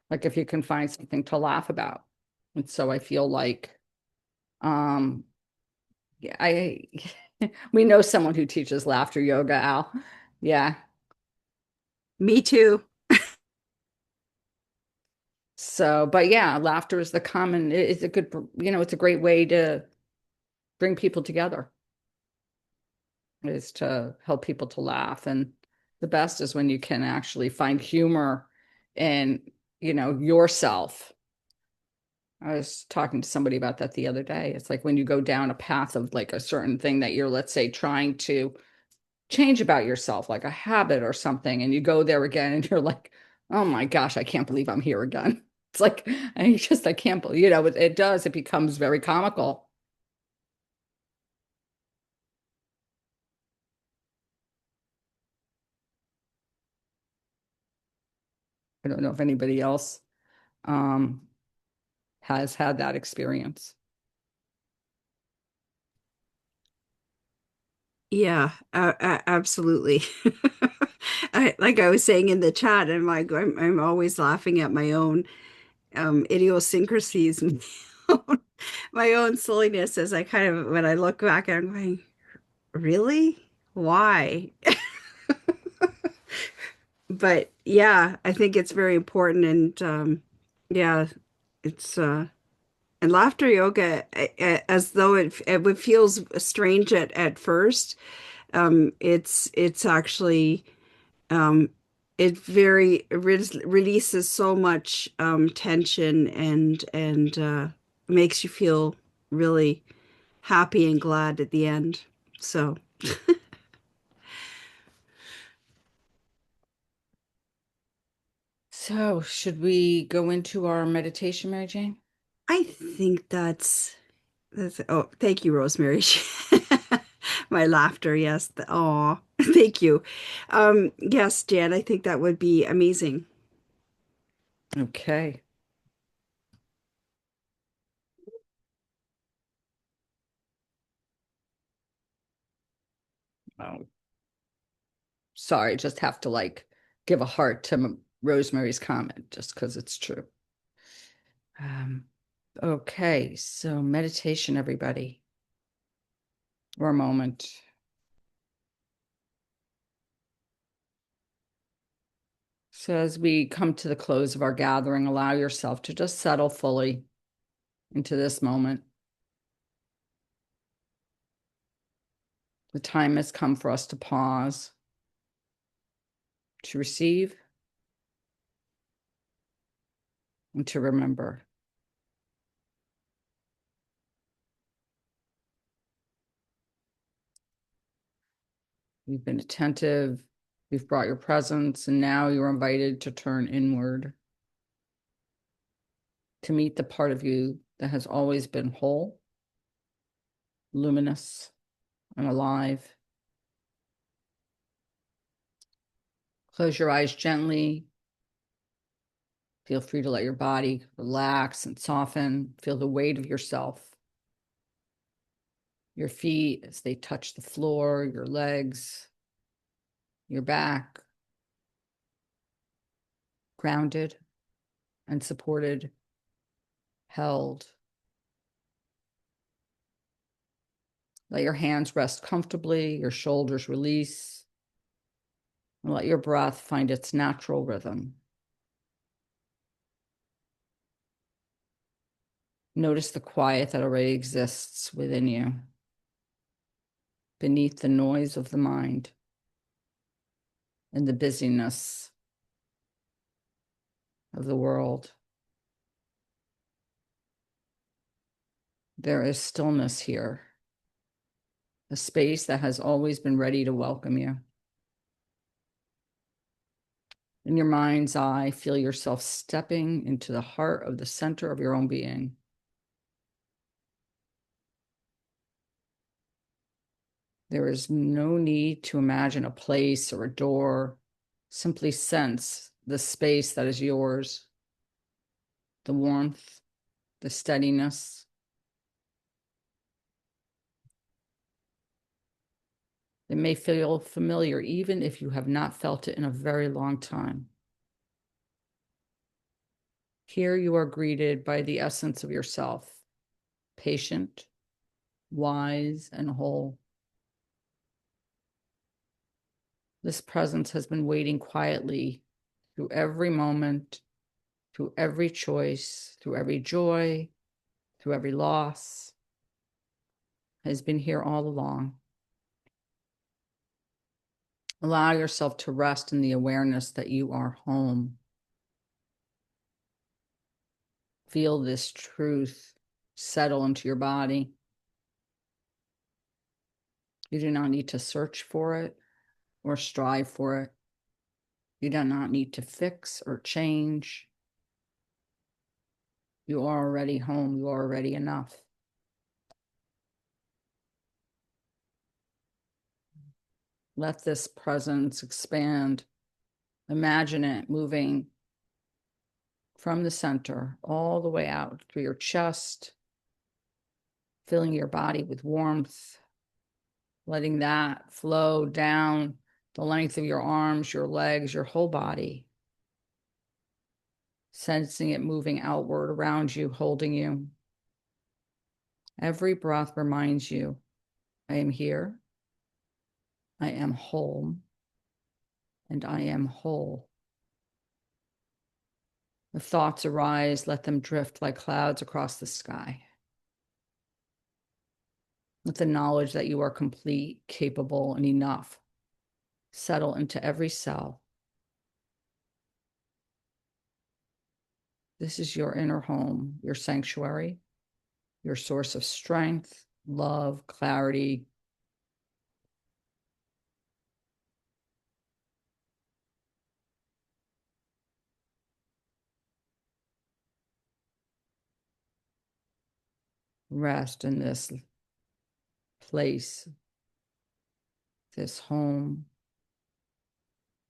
Like if you can find something to laugh about. And so I feel like um yeah, we know someone who teaches laughter yoga, Al. Yeah. Me too. So, but yeah, laughter is the common, it's a good, it's a great way to bring people together, is to help people to laugh. And the best is when you can actually find humor in, yourself. I was talking to somebody about that the other day. It's like when you go down a path of like a certain thing that you're, let's say, trying to change about yourself, like a habit or something, and you go there again and you're like, oh my gosh, I can't believe I'm here again. It's like, I can't believe, it becomes very comical. I don't know if anybody else um, has had that experience. Yeah, absolutely. Like I was saying in the chat, I'm always laughing at my own idiosyncrasies, my own silliness as I kind of when I look back and I'm going, really? Why? But yeah, I think it's very important and yeah, it's and laughter yoga, as though it feels strange at first, it's actually um, it releases so much tension and makes you feel really happy and glad at the end. So So, should we go into our meditation, Mary Jane? I think that's oh, thank you, Rosemary. My laughter, yes. Oh, thank you. Yes, Jan, I think that would be amazing. Okay. Oh, sorry, just have to like give a heart to Rosemary's comment just because it's true. Um, okay, so meditation, everybody, for a moment. So as we come to the close of our gathering, allow yourself to just settle fully into this moment. The time has come for us to pause, to receive, and to remember. You've been attentive, you've brought your presence, and now you're invited to turn inward, to meet the part of you that has always been whole, luminous, and alive. Close your eyes gently. Feel free to let your body relax and soften. Feel the weight of yourself. Your feet as they touch the floor, your legs, your back, grounded and supported, held. Let your hands rest comfortably, your shoulders release, and let your breath find its natural rhythm. Notice the quiet that already exists within you, beneath the noise of the mind and the busyness of the world. There is stillness here, a space that has always been ready to welcome you. In your mind's eye, feel yourself stepping into the heart of the center of your own being. There is no need to imagine a place or a door. Simply sense the space that is yours, the warmth, the steadiness. It may feel familiar even if you have not felt it in a very long time. Here you are greeted by the essence of yourself, patient, wise, and whole. This presence has been waiting quietly through every moment, through every choice, through every joy, through every loss, has been here all along. Allow yourself to rest in the awareness that you are home. Feel this truth settle into your body. You do not need to search for it or strive for it. You do not need to fix or change. You are already home. You are already enough. Let this presence expand. Imagine it moving from the center all the way out through your chest, filling your body with warmth, letting that flow down the length of your arms, your legs, your whole body. Sensing it moving outward around you, holding you. Every breath reminds you, I am here, I am home, and I am whole. If thoughts arise, let them drift like clouds across the sky. Let the knowledge that you are complete, capable, and enough settle into every cell. This is your inner home, your sanctuary, your source of strength, love, clarity. Rest in this place, this home,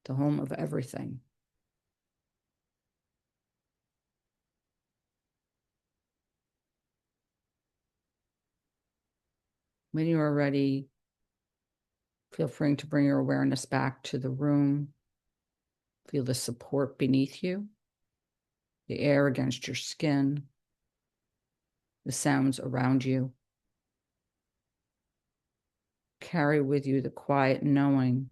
the home of everything. When you are ready, feel free to bring your awareness back to the room. Feel the support beneath you, the air against your skin, the sounds around you. Carry with you the quiet knowing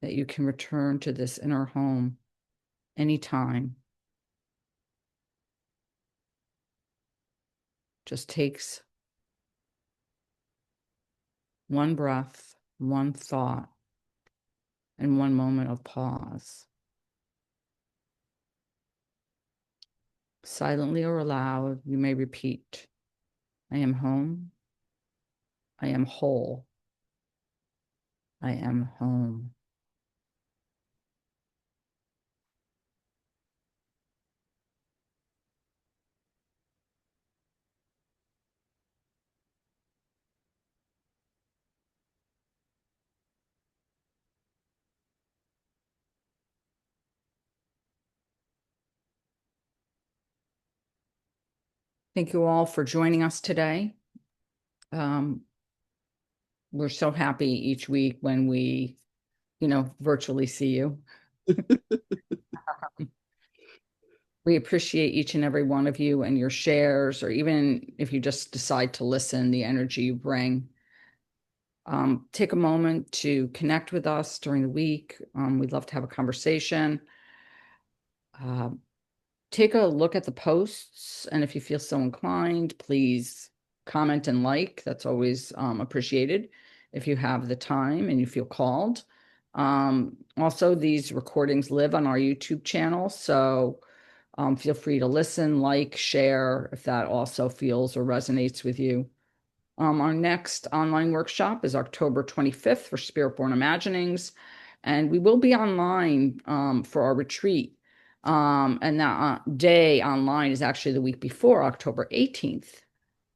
that you can return to this inner home anytime. Just takes one breath, one thought, and one moment of pause. Silently or aloud, you may repeat, I am home. I am whole. I am home. Thank you all for joining us today. We're so happy each week when we, virtually see you. We appreciate each and every one of you and your shares, or even if you just decide to listen, the energy you bring. Take a moment to connect with us during the week. We'd love to have a conversation. Take a look at the posts, and if you feel so inclined, please comment and like. That's always appreciated if you have the time and you feel called. Also, these recordings live on our YouTube channel, so feel free to listen, like, share if that also feels or resonates with you. Our next online workshop is October 25th for Spirit-Born Imaginings, and we will be online for our retreat. And that day online is actually the week before, October 18th.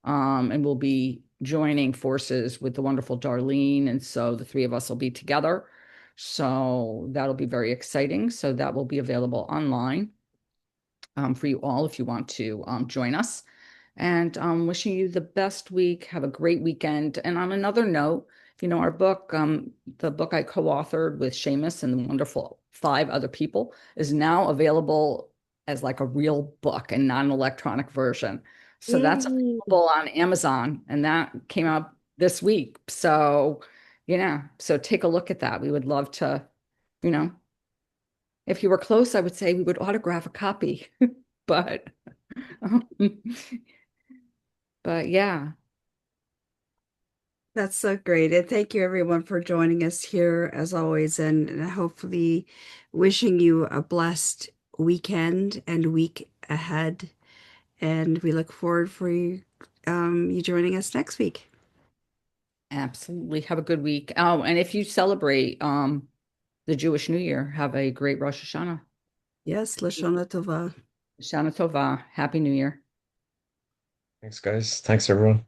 And we'll be joining forces with the wonderful Darlene, and so the three of us will be together. So that'll be very exciting. So that will be available online for you all if you want to join us. And wishing you the best week. Have a great weekend. And on another note, our book, the book I co-authored with Seamus and the wonderful 5 other people, is now available as like a real book and not an electronic version. So that's Yay. available on Amazon, and that came out this week. So, so take a look at that. We would love to, if you were close, I would say we would autograph a copy, but but yeah. That's so great. And thank you everyone for joining us here as always, and hopefully wishing you a blessed weekend and week ahead. And we look forward for you joining us next week. Absolutely. Have a good week. Oh, and if you celebrate the Jewish New Year, have a great Rosh Hashanah. Yes, Lashana Tova. Shana Tova. Happy New Year. Thanks, guys. Thanks, everyone.